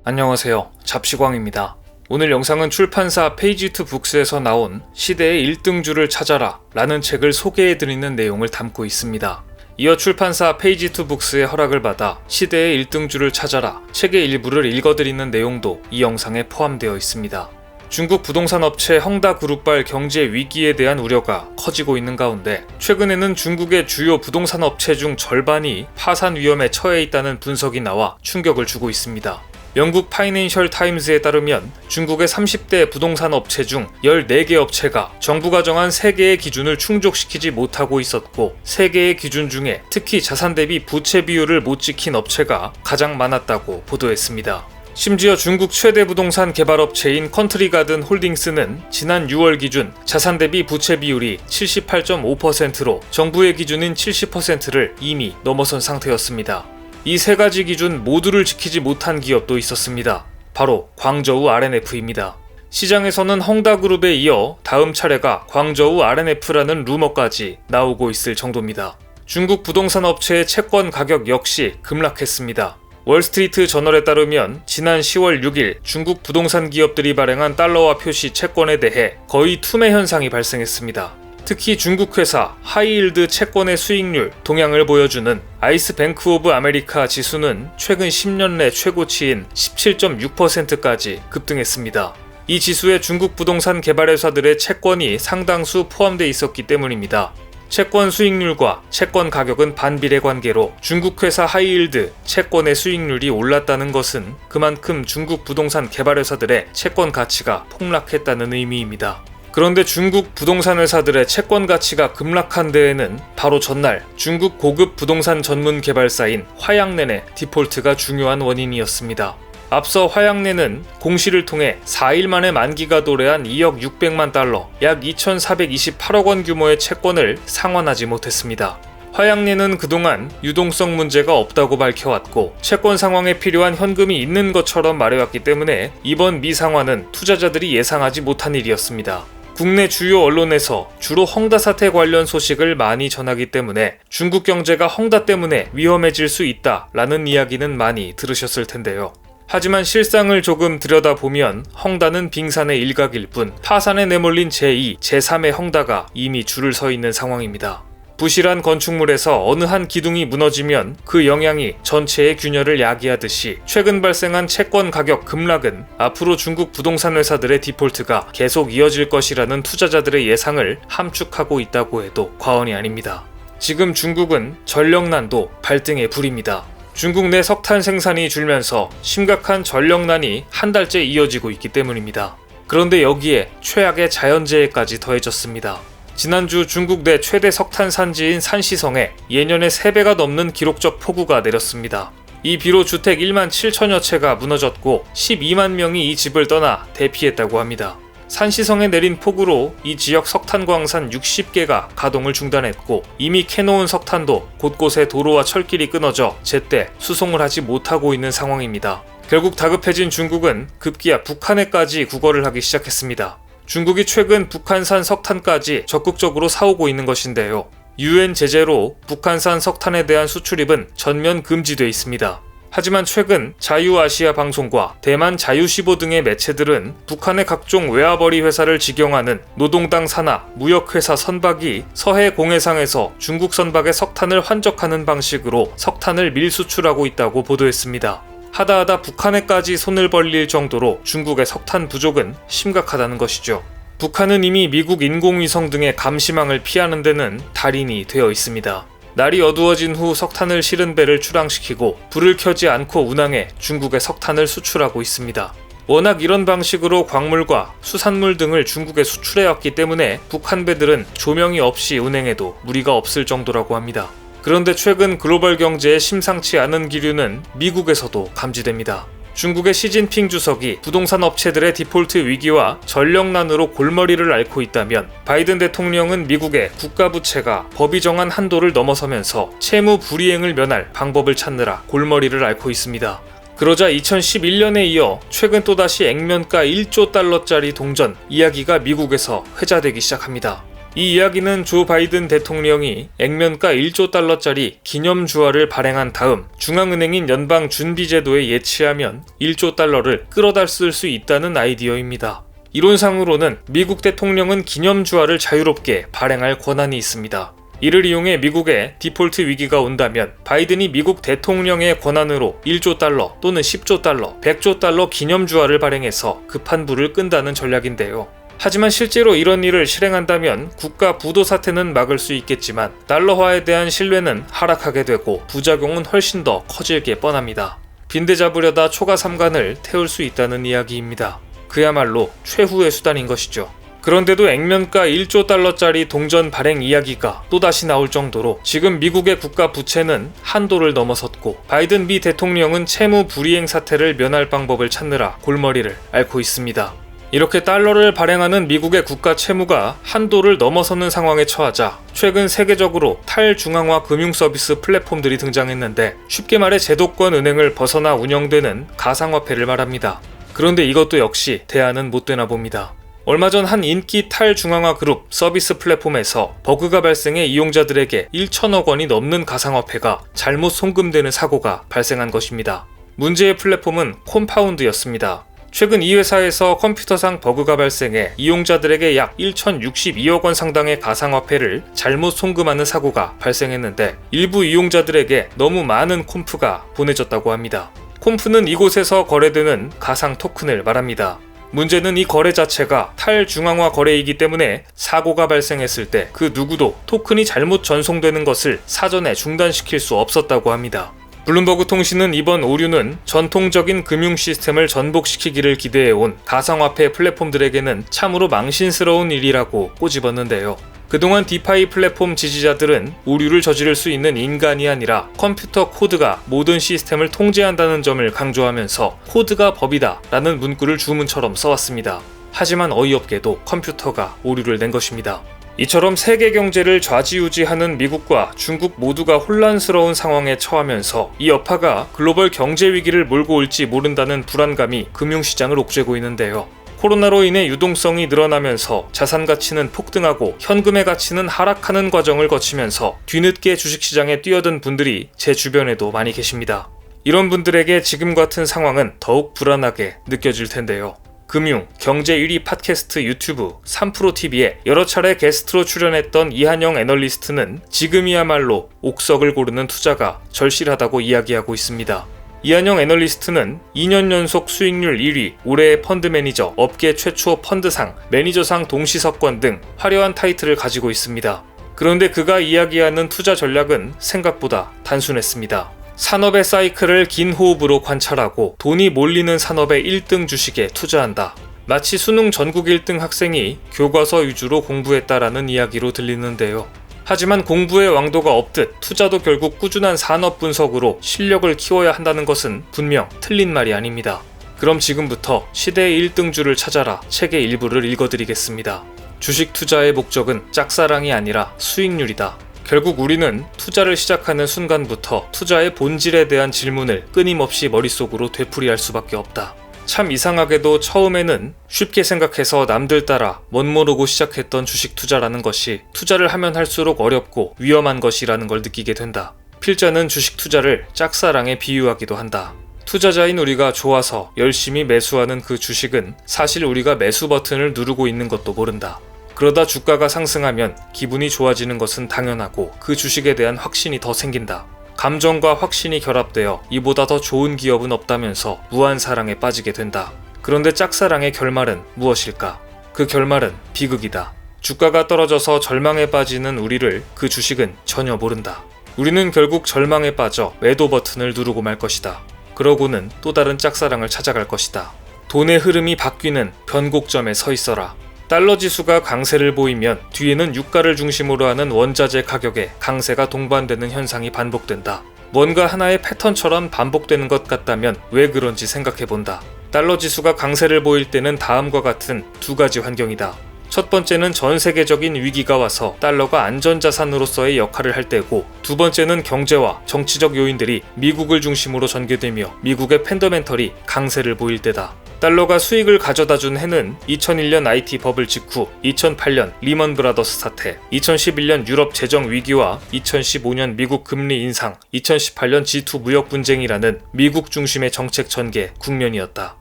안녕하세요. 잡시광입니다. 오늘 영상은 출판사 페이지2북스에서 나온 시대의 1등주를 찾아라 라는 책을 소개해드리는 내용을 담고 있습니다. 이어 출판사 페이지2북스의 허락을 받아 시대의 1등주를 찾아라 책의 일부를 읽어드리는 내용도 이 영상에 포함되어 있습니다. 중국 부동산 업체 헝다그룹발 경제 위기에 대한 우려가 커지고 있는 가운데 최근에는 중국의 주요 부동산 업체 중 절반이 파산 위험에 처해 있다는 분석이 나와 충격을 주고 있습니다. 영국 파이낸셜 타임즈에 따르면 중국의 30대 부동산 업체 중 14개 업체가 정부가 정한 3개의 기준을 충족시키지 못하고 있었고 3개의 기준 중에 특히 자산 대비 부채 비율을 못 지킨 업체가 가장 많았다고 보도했습니다. 심지어 중국 최대 부동산 개발업체인 컨트리가든 홀딩스는 지난 6월 기준 자산 대비 부채 비율이 78.5%로 정부의 기준인 70%를 이미 넘어선 상태였습니다. 이 세 가지 기준 모두를 지키지 못한 기업도 있었습니다. 바로 광저우 RNF입니다. 시장에서는 헝다그룹에 이어 다음 차례가 광저우 RNF라는 루머까지 나오고 있을 정도입니다. 중국 부동산 업체의 채권 가격 역시 급락했습니다. 월스트리트 저널에 따르면 지난 10월 6일 중국 부동산 기업들이 발행한 달러화 표시 채권에 대해 거의 투매 현상이 발생했습니다. 특히 중국 회사 하이힐드 채권의 수익률 동향을 보여주는 아이스 뱅크 오브 아메리카 지수는 최근 10년 내 최고치인 17.6%까지 급등했습니다. 이 지수에 중국 부동산 개발회사들의 채권이 상당수 포함되어 있었기 때문입니다. 채권 수익률과 채권 가격은 반비례 관계로 중국 회사 하이힐드 채권의 수익률이 올랐다는 것은 그만큼 중국 부동산 개발회사들의 채권 가치가 폭락했다는 의미입니다. 그런데 중국 부동산 회사들의 채권 가치가 급락한 데에는 바로 전날 중국 고급 부동산 전문 개발사인 화양랜의 디폴트가 중요한 원인이었습니다. 앞서 화양랜은 공시를 통해 4일 만에 만기가 도래한 2억 600만 달러, 약 2,428억 원 규모의 채권을 상환하지 못했습니다. 화양랜은 그동안 유동성 문제가 없다고 밝혀왔고 채권 상황에 필요한 현금이 있는 것처럼 말해왔기 때문에 이번 미상환은 투자자들이 예상하지 못한 일이었습니다. 국내 주요 언론에서 주로 헝다 사태 관련 소식을 많이 전하기 때문에 중국 경제가 헝다 때문에 위험해질 수 있다라는 이야기는 많이 들으셨을 텐데요. 하지만 실상을 조금 들여다보면 헝다는 빙산의 일각일 뿐 파산에 내몰린 제2, 제3의 헝다가 이미 줄을 서 있는 상황입니다. 부실한 건축물에서 어느 한 기둥이 무너지면 그 영향이 전체의 균열을 야기하듯이 최근 발생한 채권 가격 급락은 앞으로 중국 부동산 회사들의 디폴트가 계속 이어질 것이라는 투자자들의 예상을 함축하고 있다고 해도 과언이 아닙니다. 지금 중국은 전력난도 발등에 불입니다. 중국 내 석탄 생산이 줄면서 심각한 전력난이 한 달째 이어지고 있기 때문입니다. 그런데 여기에 최악의 자연재해까지 더해졌습니다. 지난주 중국 내 최대 석탄 산지인 산시성에 예년의 3배가 넘는 기록적 폭우가 내렸습니다. 이 비로 주택 1만 7천여 채가 무너졌고 12만 명이 이 집을 떠나 대피했다고 합니다. 산시성에 내린 폭우로 이 지역 석탄 광산 60개가 가동을 중단했고 이미 캐놓은 석탄도 곳곳에 도로와 철길이 끊어져 제때 수송을 하지 못하고 있는 상황입니다. 결국 다급해진 중국은 급기야 북한에까지 구걸을 하기 시작했습니다. 중국이 최근 북한산 석탄까지 적극적으로 사오고 있는 것인데요. UN 제재로 북한산 석탄에 대한 수출입은 전면 금지돼 있습니다. 하지만 최근 자유아시아 방송과 대만 자유시보 등의 매체들은 북한의 각종 외화벌이 회사를 직영하는 노동당 산하 무역회사 선박이 서해 공해상에서 중국 선박의 석탄을 환적하는 방식으로 석탄을 밀수출하고 있다고 보도했습니다. 하다하다 북한에까지 손을 벌릴 정도로 중국의 석탄 부족은 심각하다는 것이죠. 북한은 이미 미국 인공위성 등의 감시망을 피하는 데는 달인이 되어 있습니다. 날이 어두워진 후 석탄을 실은 배를 출항시키고 불을 켜지 않고 운항해 중국에 석탄을 수출하고 있습니다. 워낙 이런 방식으로 광물과 수산물 등을 중국에 수출해왔기 때문에 북한 배들은 조명이 없이 운행해도 무리가 없을 정도라고 합니다. 그런데 최근 글로벌 경제에 심상치 않은 기류는 미국에서도 감지됩니다. 중국의 시진핑 주석이 부동산 업체들의 디폴트 위기와 전력난으로 골머리를 앓고 있다면 바이든 대통령은 미국의 국가부채가 법이 정한 한도를 넘어서면서 채무 불이행을 면할 방법을 찾느라 골머리를 앓고 있습니다. 그러자 2011년에 이어 최근 또다시 액면가 1조 달러짜리 동전 이야기가 미국에서 회자되기 시작합니다. 이 이야기는 조 바이든 대통령이 액면가 1조 달러짜리 기념주화를 발행한 다음 중앙은행인 연방준비제도에 예치하면 1조 달러를 끌어다 쓸 수 있다는 아이디어입니다. 이론상으로는 미국 대통령은 기념주화를 자유롭게 발행할 권한이 있습니다. 이를 이용해 미국에 디폴트 위기가 온다면 바이든이 미국 대통령의 권한으로 1조 달러 또는 10조 달러, 100조 달러 기념주화를 발행해서 급한 불을 끈다는 전략인데요. 하지만 실제로 이런 일을 실행한다면 국가 부도 사태는 막을 수 있겠지만 달러화에 대한 신뢰는 하락하게 되고 부작용은 훨씬 더 커질 게 뻔합니다. 빈대 잡으려다 초가 삼간을 태울 수 있다는 이야기입니다. 그야말로 최후의 수단인 것이죠. 그런데도 액면가 1조 달러짜리 동전 발행 이야기가 또다시 나올 정도로 지금 미국의 국가 부채는 한도를 넘어섰고 바이든 미 대통령은 채무 불이행 사태를 면할 방법을 찾느라 골머리를 앓고 있습니다. 이렇게 달러를 발행하는 미국의 국가 채무가 한도를 넘어서는 상황에 처하자 최근 세계적으로 탈중앙화 금융서비스 플랫폼들이 등장했는데 쉽게 말해 제도권 은행을 벗어나 운영되는 가상화폐를 말합니다. 그런데 이것도 역시 대안은 못 되나 봅니다. 얼마 전 한 인기 탈중앙화 그룹 서비스 플랫폼에서 버그가 발생해 이용자들에게 1천억 원이 넘는 가상화폐가 잘못 송금되는 사고가 발생한 것입니다. 문제의 플랫폼은 콤파운드였습니다. 최근 이 회사에서 컴퓨터상 버그가 발생해 이용자들에게 약 1,062억 원 상당의 가상화폐를 잘못 송금하는 사고가 발생했는데 일부 이용자들에게 너무 많은 콤프가 보내졌다고 합니다. 콤프는 이곳에서 거래되는 가상 토큰을 말합니다. 문제는 이 거래 자체가 탈중앙화 거래이기 때문에 사고가 발생했을 때 그 누구도 토큰이 잘못 전송되는 것을 사전에 중단시킬 수 없었다고 합니다. 블룸버그 통신은 이번 오류는 전통적인 금융 시스템을 전복시키기를 기대해온 가상화폐 플랫폼들에게는 참으로 망신스러운 일이라고 꼬집었는데요. 그동안 디파이 플랫폼 지지자들은 오류를 저지를 수 있는 인간이 아니라 컴퓨터 코드가 모든 시스템을 통제한다는 점을 강조하면서 코드가 법이다 라는 문구를 주문처럼 써왔습니다. 하지만 어이없게도 컴퓨터가 오류를 낸 것입니다. 이처럼 세계 경제를 좌지우지하는 미국과 중국 모두가 혼란스러운 상황에 처하면서 이 여파가 글로벌 경제 위기를 몰고 올지 모른다는 불안감이 금융시장을 옥죄고 있는데요. 코로나로 인해 유동성이 늘어나면서 자산 가치는 폭등하고 현금의 가치는 하락하는 과정을 거치면서 뒤늦게 주식시장에 뛰어든 분들이 제 주변에도 많이 계십니다. 이런 분들에게 지금 같은 상황은 더욱 불안하게 느껴질 텐데요. 금융, 경제 1위 팟캐스트 유튜브 3프로TV에 여러 차례 게스트로 출연했던 이한영 애널리스트는 지금이야말로 옥석을 고르는 투자가 절실하다고 이야기하고 있습니다. 이한영 애널리스트는 2년 연속 수익률 1위, 올해의 펀드 매니저, 업계 최초 펀드상, 매니저상 동시석권 등 화려한 타이틀을 가지고 있습니다. 그런데 그가 이야기하는 투자 전략은 생각보다 단순했습니다. 산업의 사이클을 긴 호흡으로 관찰하고 돈이 몰리는 산업의 1등 주식에 투자한다. 마치 수능 전국 1등 학생이 교과서 위주로 공부했다라는 이야기로 들리는데요. 하지만 공부의 왕도가 없듯 투자도 결국 꾸준한 산업 분석으로 실력을 키워야 한다는 것은 분명 틀린 말이 아닙니다. 그럼 지금부터 시대의 1등주를 찾아라 책의 일부를 읽어드리겠습니다. 주식 투자의 목적은 짝사랑이 아니라 수익률이다. 결국 우리는 투자를 시작하는 순간부터 투자의 본질에 대한 질문을 끊임없이 머릿속으로 되풀이할 수밖에 없다. 참 이상하게도 처음에는 쉽게 생각해서 남들 따라 멋모르고 시작했던 주식 투자라는 것이 투자를 하면 할수록 어렵고 위험한 것이라는 걸 느끼게 된다. 필자는 주식 투자를 짝사랑에 비유하기도 한다. 투자자인 우리가 좋아서 열심히 매수하는 그 주식은 사실 우리가 매수 버튼을 누르고 있는 것도 모른다. 그러다 주가가 상승하면 기분이 좋아지는 것은 당연하고 그 주식에 대한 확신이 더 생긴다. 감정과 확신이 결합되어 이보다 더 좋은 기업은 없다면서 무한 사랑에 빠지게 된다. 그런데 짝사랑의 결말은 무엇일까? 그 결말은 비극이다. 주가가 떨어져서 절망에 빠지는 우리를 그 주식은 전혀 모른다. 우리는 결국 절망에 빠져 매도 버튼을 누르고 말 것이다. 그러고는 또 다른 짝사랑을 찾아갈 것이다. 돈의 흐름이 바뀌는 변곡점에 서 있어라. 달러 지수가 강세를 보이면 뒤에는 유가를 중심으로 하는 원자재 가격에 강세가 동반되는 현상이 반복된다. 뭔가 하나의 패턴처럼 반복되는 것 같다면 왜 그런지 생각해본다. 달러 지수가 강세를 보일 때는 다음과 같은 두 가지 환경이다. 첫 번째는 전 세계적인 위기가 와서 달러가 안전자산으로서의 역할을 할 때고, 두 번째는 경제와 정치적 요인들이 미국을 중심으로 전개되며 미국의 펀더멘털이 강세를 보일 때다. 달러가 수익을 가져다준 해는 2001년 IT 버블 직후, 2008년 리먼 브라더스 사태, 2011년 유럽 재정 위기와 2015년 미국 금리 인상, 2018년 G2 무역 분쟁이라는 미국 중심의 정책 전개 국면이었다.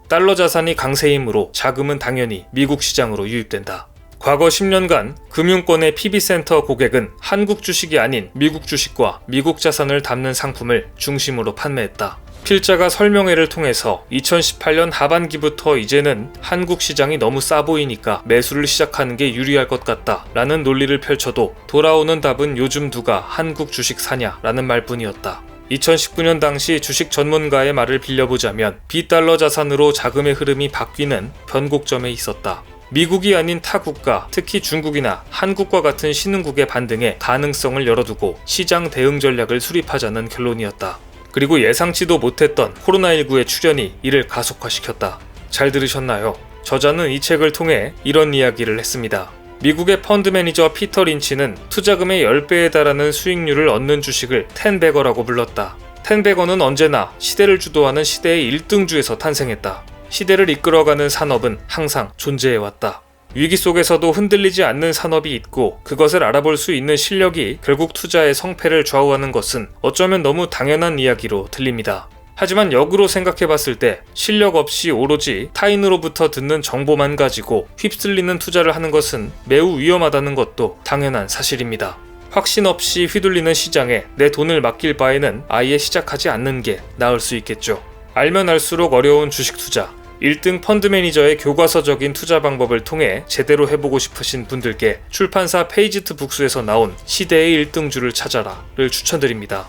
달러 자산이 강세이므로 자금은 당연히 미국 시장으로 유입된다. 과거 10년간 금융권의 PB센터 고객은 한국 주식이 아닌 미국 주식과 미국 자산을 담는 상품을 중심으로 판매했다. 필자가 설명회를 통해서 2018년 하반기부터 이제는 한국 시장이 너무 싸 보이니까 매수를 시작하는 게 유리할 것 같다 라는 논리를 펼쳐도 돌아오는 답은 요즘 누가 한국 주식 사냐 라는 말뿐이었다. 2019년 당시 주식 전문가의 말을 빌려보자면 비달러 자산으로 자금의 흐름이 바뀌는 변곡점에 있었다. 미국이 아닌 타 국가, 특히 중국이나 한국과 같은 신흥국의 반등에 가능성을 열어두고 시장 대응 전략을 수립하자는 결론이었다. 그리고 예상치도 못했던 코로나19의 출현이 이를 가속화시켰다. 잘 들으셨나요? 저자는 이 책을 통해 이런 이야기를 했습니다. 미국의 펀드 매니저 피터 린치는 투자금의 10배에 달하는 수익률을 얻는 주식을 텐베거라고 불렀다. 텐베거는 언제나 시대를 주도하는 시대의 1등주에서 탄생했다. 시대를 이끌어가는 산업은 항상 존재해왔다. 위기 속에서도 흔들리지 않는 산업이 있고 그것을 알아볼 수 있는 실력이 결국 투자의 성패를 좌우하는 것은 어쩌면 너무 당연한 이야기로 들립니다. 하지만 역으로 생각해봤을 때 실력 없이 오로지 타인으로부터 듣는 정보만 가지고 휩쓸리는 투자를 하는 것은 매우 위험하다는 것도 당연한 사실입니다. 확신 없이 휘둘리는 시장에 내 돈을 맡길 바에는 아예 시작하지 않는 게 나을 수 있겠죠. 알면 알수록 어려운 주식 투자, 1등 펀드 매니저의 교과서적인 투자 방법을 통해 제대로 해보고 싶으신 분들께 출판사 페이지2 북스에서 나온 시대의 1등주를 찾아라를 추천드립니다.